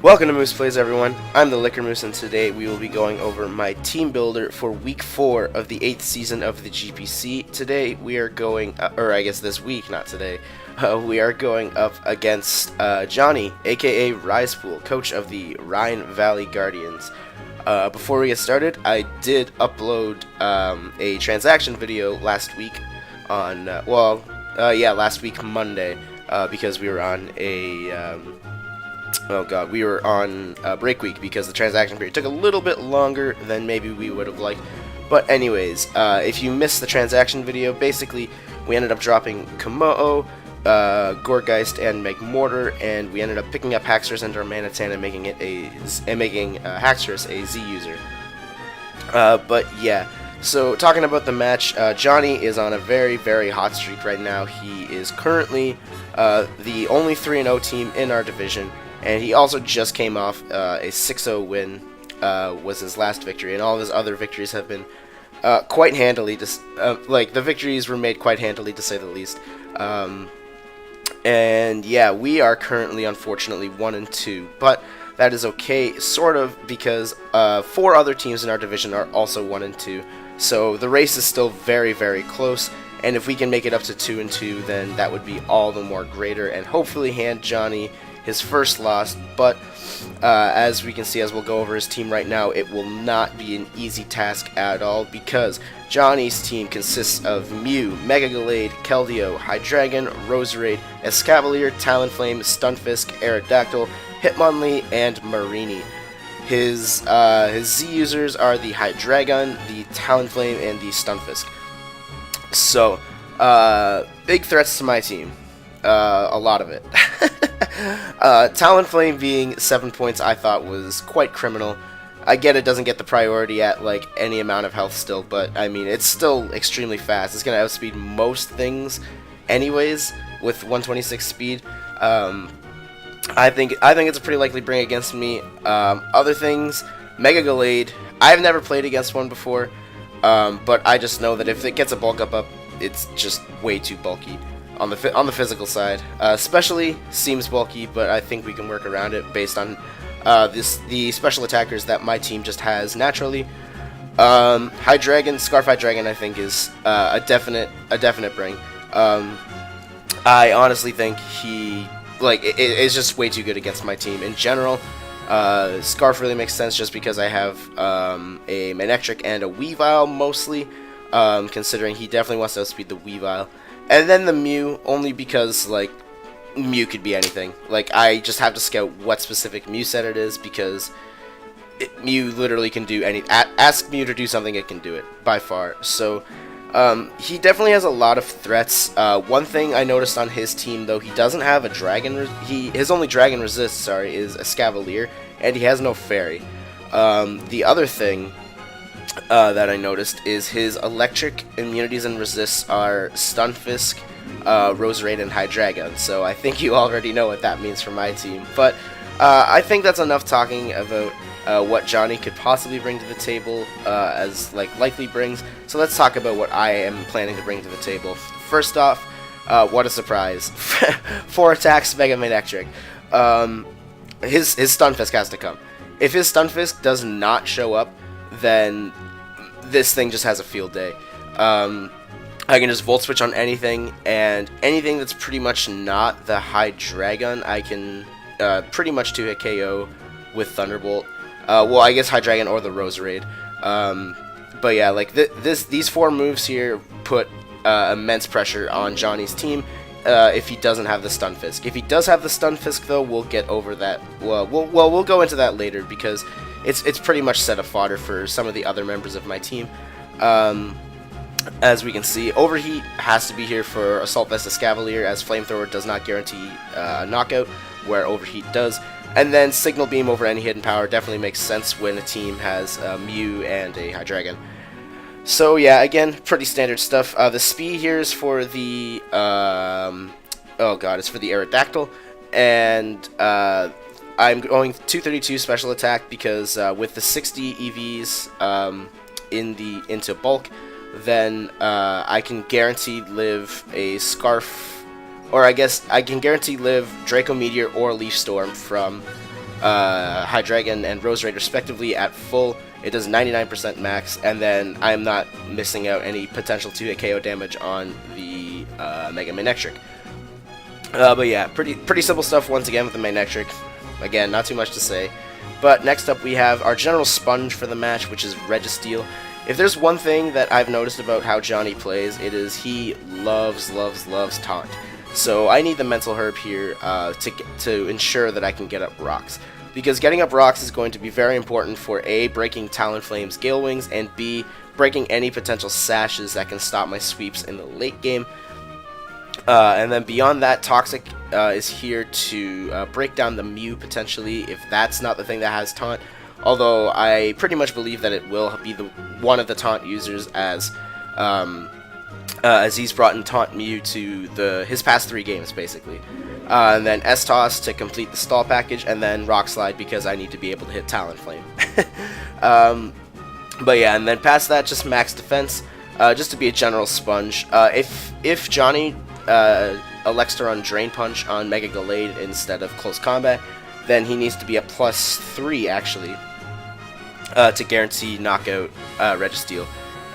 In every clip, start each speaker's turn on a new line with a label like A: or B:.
A: Welcome to Moose Plays, everyone. I'm the Liquor Moose, and today we will be going over my team builder for week 4 of the 8th season of the GPC. Today we are going, or I guess this week, not today, we are going up against Johnny AKA Risepool, coach of the Rhine Valley Guardians. Before we get started, I did upload a transaction video last week on, last week Monday, because we were on a we were on break week because the transaction period took a little bit longer than maybe we would have liked. But anyways, if you missed the transaction video, basically we ended up dropping Komo'o, Gorgeist, and Megmortar, and we ended up picking up Haxorus and Darmanitan and making Haxorus a Z user. But yeah, so talking about the match, Johnny is on a very, very hot streak right now. He is currently the only 3-0 team in our division. And he also just came off a 6-0 win, was his last victory, and all of his other victories have been quite handily, the victories were made quite handily, to say the least. And yeah, we are currently, unfortunately, 1-2, but that is okay, sort of, because 4 other teams in our division are also 1-2, so the race is still very, very close. And if we can make it up to 2-2, then that would be all the more greater, and hopefully hand Johnny his first loss. But as we can see, as we'll go over his team right now, it will not be an easy task at all, because Johnny's team consists of Mew, Megaane, Keldeo, Hydreigon, Roserade, Escavalier, Talonflame, Stunfisk, Aerodactyl, Hitmonlee, and Mareanie. His Z users are the Hydreigon, the Talonflame, and the Stunfisk. So, big threats to my team. A lot of it. Talonflame being 7 points I thought was quite criminal. I get it doesn't get the priority at like any amount of health still, but I mean it's still extremely fast. It's gonna outspeed most things anyways with 126 speed. I think it's a pretty likely bring against me. Other things, Megaane, I've never played against one before, but I just know that if it gets a bulk up, it's just way too bulky. On the physical side, especially seems bulky, but I think we can work around it based on the special attackers that my team just has naturally. Hydreigon, Scarf Hydreigon, I think is a definite bring. I honestly think he is just way too good against my team in general. Scarf really makes sense just because I have a Manectric and a Weavile mostly, considering he definitely wants to outspeed the Weavile. And then the Mew, only because, Mew could be anything. I just have to scout what specific Mew set it is, because Mew literally can do anything. Ask Mew to do something, it can do it, by far. So, he definitely has a lot of threats. One thing I noticed on his team, though, he doesn't have a Dragon... his only Dragon Resist, is Escavalier, and he has no Fairy. The other thing that I noticed is his electric immunities and resists are Stunfisk, Roserade, and Hydreigon, so I think you already know what that means for my team. But I think that's enough talking about what Johnny could possibly bring to the table as likely brings. So let's talk about what I am planning to bring to the table. First off, what a surprise. 4 attacks, Mega Manectric. His Stunfisk has to come. If his Stunfisk does not show up, then this thing just has a field day. I can just Volt Switch on anything, and anything that's pretty much not the Hydreigon, I can pretty much 2-hit KO with Thunderbolt. Well, I guess Hydreigon or the Roserade. But yeah, these 4 moves here put immense pressure on Johnny's team if he doesn't have the Stunfisk. If he does have the Stunfisk, though, we'll get over that. Well, we'll go into that later, because it's pretty much set a fodder for some of the other members of my team. As we can see, Overheat has to be here for Assault Vest Escavalier, as Flamethrower does not guarantee knockout, where Overheat does. And then Signal Beam over any hidden power definitely makes sense when a team has Mew and a Hydreigon. So yeah, again, pretty standard stuff. The speed here is for the it's for the Aerodactyl, and I'm going 232 special attack because with the 60 EVs into bulk, then I can guarantee live a Scarf, or I guess I can guarantee live Draco Meteor or Leaf Storm from Hydreigon and Roserade respectively at full. It does 99% max, and then I'm not missing out any potential 2-hit KO damage on the Mega Manectric. But yeah, pretty simple stuff once again with the Manectric. Again, not too much to say. But next up we have our general sponge for the match, which is Registeel. If there's one thing that I've noticed about how Johnny plays, it is he loves taunt. So I need the Mental Herb here to ensure that I can get up rocks. Because getting up rocks is going to be very important for A, breaking Talonflame's Gale Wings, and B, breaking any potential sashes that can stop my sweeps in the late game. And then beyond that, Toxic is here to break down the Mew potentially, if that's not the thing that has taunt. Although I pretty much believe that it will be one of the taunt users, as he's brought in Taunt Mew to his past 3 games, basically. And then S-Toss to complete the stall package, and then Rock Slide because I need to be able to hit Talonflame. But yeah, and then past that, just max defense, just to be a general sponge. If Johnny elects to run Drain Punch on Mega Gallade instead of Close Combat, then he needs to be at +3 actually to guarantee knockout Registeel.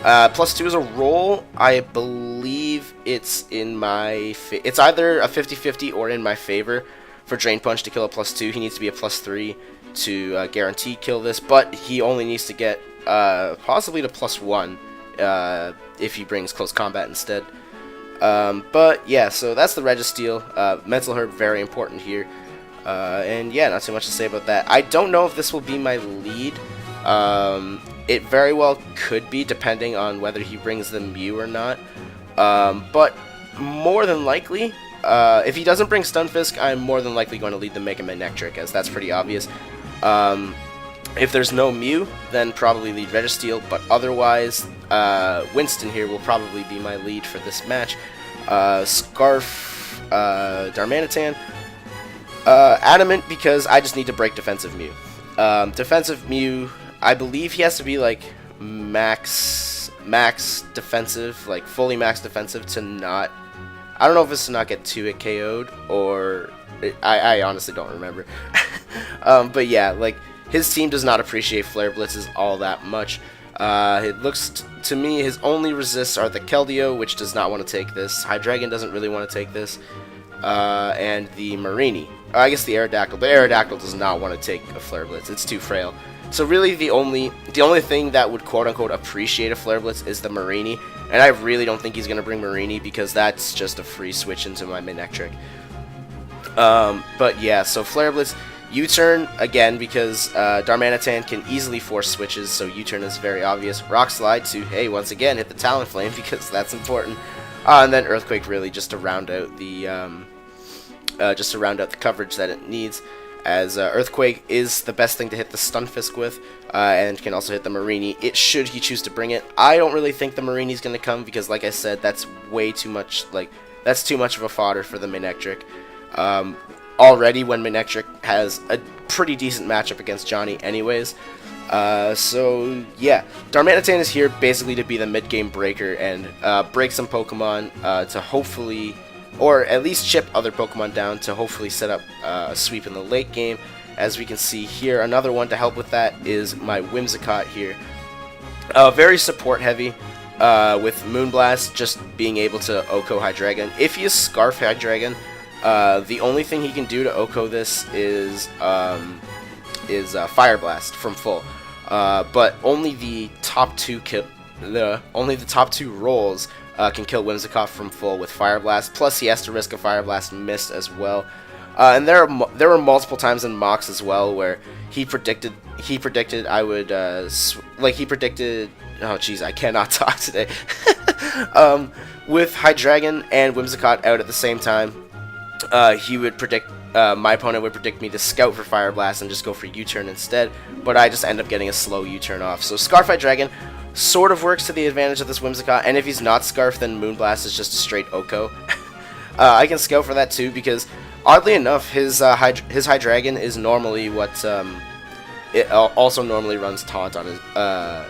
A: +2 is a roll. I believe it's in my it's either a 50-50 or in my favor for Drain Punch to kill a +2. He needs to be a +3 to guarantee kill this, but he only needs to get possibly to +1 if he brings Close Combat instead. But yeah, so that's the Registeel. Mental Herb, very important here. And yeah, not too much to say about that. I don't know if this will be my lead. It very well could be, depending on whether he brings the Mew or not. But more than likely, if he doesn't bring Stunfisk, I'm more than likely going to lead the Mega Manectric, as that's pretty obvious. If there's no Mew, then probably lead Registeel, but otherwise, Winston here will probably be my lead for this match. Scarf, Darmanitan, Adamant, because I just need to break Defensive Mew. Defensive Mew, I believe he has to be like max defensive, like fully max defensive to not, I don't know if it's to not get 2-hit KO'd, or I honestly don't remember. But yeah, like his team does not appreciate Flare Blitzes all that much. It looks to me his only resists are the Keldeo, which does not want to take this. Hydreigon doesn't really want to take this. And the Mareanie. I guess the Aerodactyl. The Aerodactyl does not want to take a Flare Blitz. It's too frail. So really the only thing that would quote-unquote appreciate a Flare Blitz is the Mareanie. And I really don't think he's going to bring Mareanie, because that's just a free switch into my Manectric. But yeah, so Flare Blitz, U-turn, again, because Darmanitan can easily force switches, so U-turn is very obvious. Rock Slide to, hey, once again, hit the Talonflame, because that's important. And then Earthquake, really, just to round out the coverage that it needs, as Earthquake is the best thing to hit the Stunfisk with, and can also hit the Mareanie, should he choose to bring it. I don't really think the Marienie's going to come, because like I said, that's way too much, that's too much of a fodder for the Manectric. Already when Manectric has a pretty decent matchup against Johnny anyways. So yeah, Darmanitan is here basically to be the mid-game breaker and break some Pokemon to hopefully, or at least chip other Pokemon down to hopefully set up a sweep in the late game. As we can see here, another one to help with that is my Whimsicott here. Very support heavy with Moonblast, just being able to OHKO Hydreigon. If you Scarf Hydreigon, the only thing he can do to OHKO this is Fire Blast from full. But only the top two rolls can kill Whimsicott from full with Fire Blast. Plus, he has to risk a Fire Blast missed as well. And there were multiple times in mocks as well where he predicted I would he predicted. Oh jeez, I cannot talk today. With Hydreigon and Whimsicott out at the same time, he would predict. My opponent would predict me to scout for Fire Blast and just go for U-turn instead, but I just end up getting a slow U-turn off. So Scarf Hydreigon sort of works to the advantage of this Whimsicott, and if he's not Scarf, then Moonblast is just a straight OHKO. I can scout for that too, because oddly enough, his Hydreigon is normally what it also normally runs Taunt on his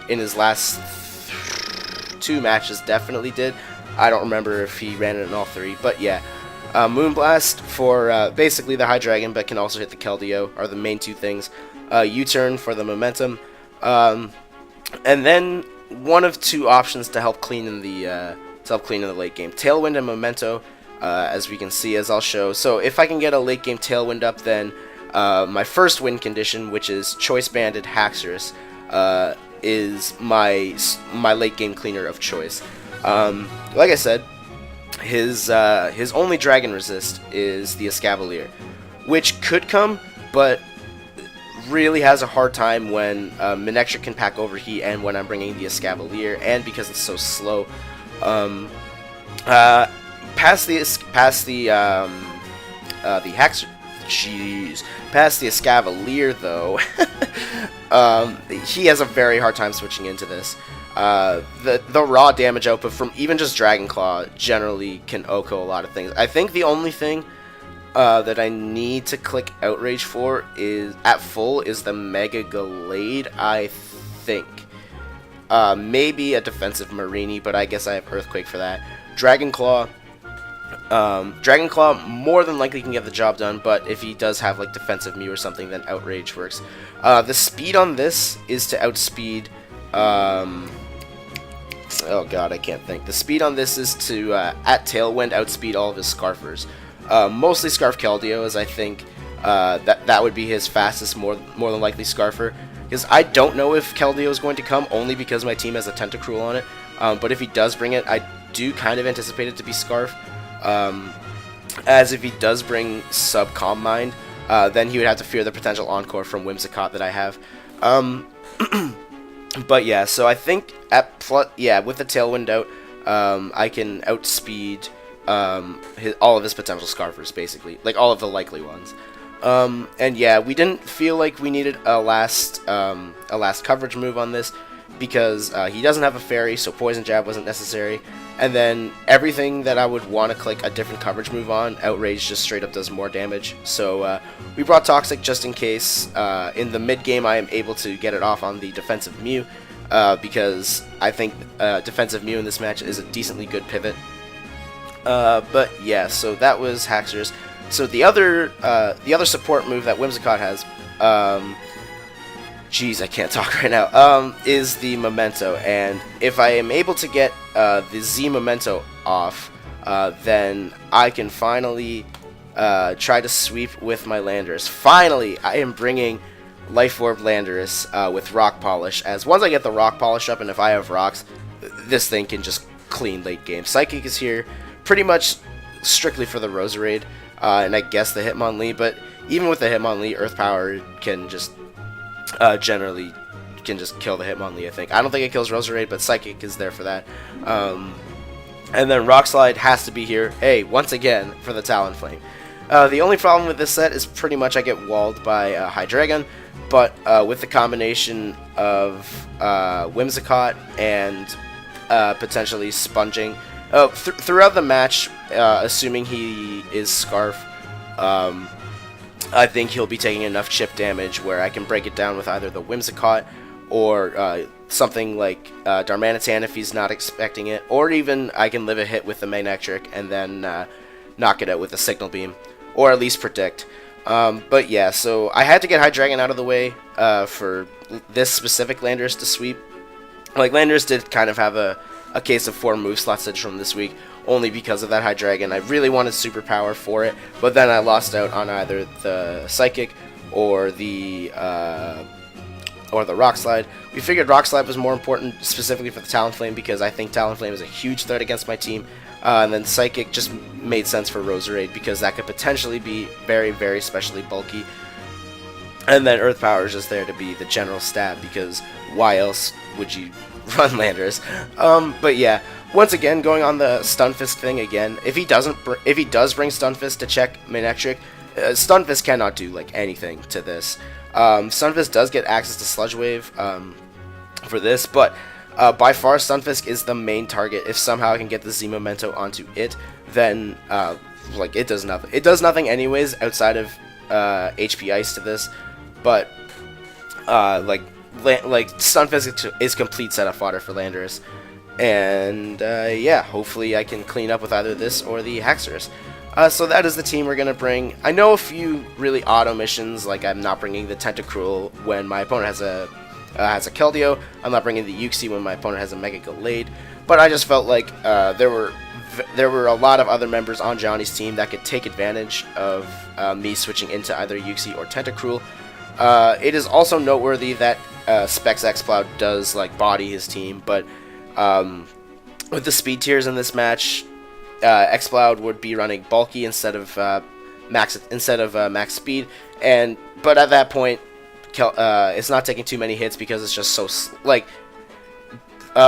A: in his last 2 matches. Definitely did. I don't remember if he ran it in all 3, but yeah. Moonblast for basically the Hydreigon, but can also hit the Keldeo, are the main two things. U-turn for the momentum, and then one of two options to help clean in the late game: Tailwind and Memento, as we can see, as I'll show. So if I can get a late game Tailwind up, then my first win condition, which is Choice Banded Haxorus, is my late game cleaner of choice. Like I said, his only Dragon Resist is the Escavalier, which could come, but really has a hard time when Manectric can pack Overheat and when I'm bringing the Escavalier, and because it's so slow. Past the Escavalier though, he has a very hard time switching into this. The raw damage output from even just Dragon Claw generally can OHKO a lot of things. I think the only thing that I need to click Outrage for is at full is the Mega Gallade, I think. Maybe a defensive Marini, but I guess I have Earthquake for that. Dragon Claw more than likely can get the job done, but if he does have like defensive Mew or something, then Outrage works. The speed on this is to outspeed. Oh god, I can't think. The speed on this is to at Tailwind outspeed all of his Scarfers. Mostly Scarf Keldeo, as I think that would be his fastest, more than likely Scarfer. Because I don't know if Keldeo is going to come, only because my team has a Tentacruel on it. But if he does bring it, I do kind of anticipate it to be Scarf. As if he does bring Sub-Calm Mind, then he would have to fear the potential Encore from Whimsicott that I have. But yeah, so I think with the Tailwind out, I can outspeed all of his potential Scarfers, basically, like all of the likely ones. And yeah, we didn't feel like we needed a last coverage move on this, because he doesn't have a Fairy, so Poison Jab wasn't necessary. And then everything that I would want to click a different coverage move on, Outrage just straight up does more damage. So we brought Toxic just in case. In the mid game, I am able to get it off on the defensive Mew, because I think defensive Mew in this match is a decently good pivot. But yeah, so that was Haxorus. So the other support move that Whimsicott has, jeez, I can't talk right now, is the Memento. And if I am able to get the Z Memento off, then I can finally try to sweep with my Landorus. Finally, I am bringing Life Orb Landorus with Rock Polish, as once I get the Rock Polish up, and if I have rocks, this thing can just clean late game. Psychic is here pretty much strictly for the Roserade, and I guess the Hitmonlee, but even with the Hitmonlee, Earth Power can just generally can just kill the Hitmonlee, I think. I don't think it kills Roserade, but Psychic is there for that. And then Rock Slide has to be here, hey, once again, for the Talonflame. The only problem with this set is pretty much I get walled by Hydreigon, but with the combination of Whimsicott and potentially sponging, throughout the match, assuming he is Scarf, I think he'll be taking enough chip damage where I can break it down with either the Whimsicott or something like Darmanitan if he's not expecting it, or even I can live a hit with the Manectric and then knock it out with a Signal Beam, or at least predict. But yeah, so I had to get Hydreigon out of the way for this specific Landorus to sweep. Like, Landorus did kind of have a case of 4 move slots from this week, only because of that Hydreigon. I really wanted Superpower for it, but then I lost out on either the Psychic or the Rock Slide. We figured Rock Slide was more important specifically for the Talonflame, because I think Talonflame is a huge threat against my team. And then Psychic just made sense for Roserade, because that could potentially be very, very specially bulky. And then Earth Power is just there to be the general stab, because why else would you run Landorus? But yeah, once again, going on the Stunfisk thing again, if he does bring Stunfisk to check Manectric, Stunfisk cannot do like anything to this. Stunfisk does get access to Sludge Wave for this, but by far Stunfisk is the main target. If somehow I can get the Z Memento onto it, then like it does nothing. It does nothing anyways outside of HP Ice to this, but like Stunfisk is complete setup fodder for Landorus. And yeah, hopefully I can clean up with either this or the Haxorus. So that is the team we're going to bring. I know a few really odd omissions, like I'm not bringing the Tentacruel when my opponent has a Keldeo. I'm not bringing the Uxie when my opponent has a Mega Gallade. But I just felt like there were a lot of other members on Johnny's team that could take advantage of me switching into either Uxie or Tentacruel. It is also noteworthy that Specs Xcloud does like body his team, but with the speed tiers in this match, Xcloud would be running bulky instead of max speed, but at that point, it's not taking too many hits because it's just so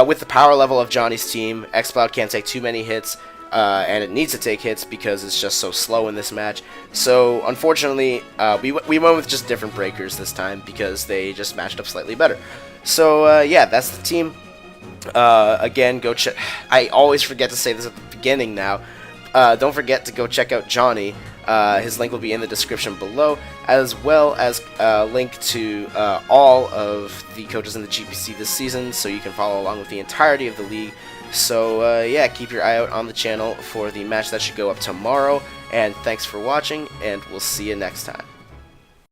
A: with the power level of Johnny's team, Xcloud can't take too many hits, and it needs to take hits because it's just so slow in this match. So unfortunately, we went with just different breakers this time because they just matched up slightly better. So yeah, that's the team. Again, go check. I always forget to say this at the beginning now. Don't forget to go check out Johnny. His link will be in the description below, as well as a link to all of the coaches in the GPC this season, so you can follow along with the entirety of the league. So yeah, keep your eye out on the channel for the match that should go up tomorrow, and thanks for watching, and we'll see you next time.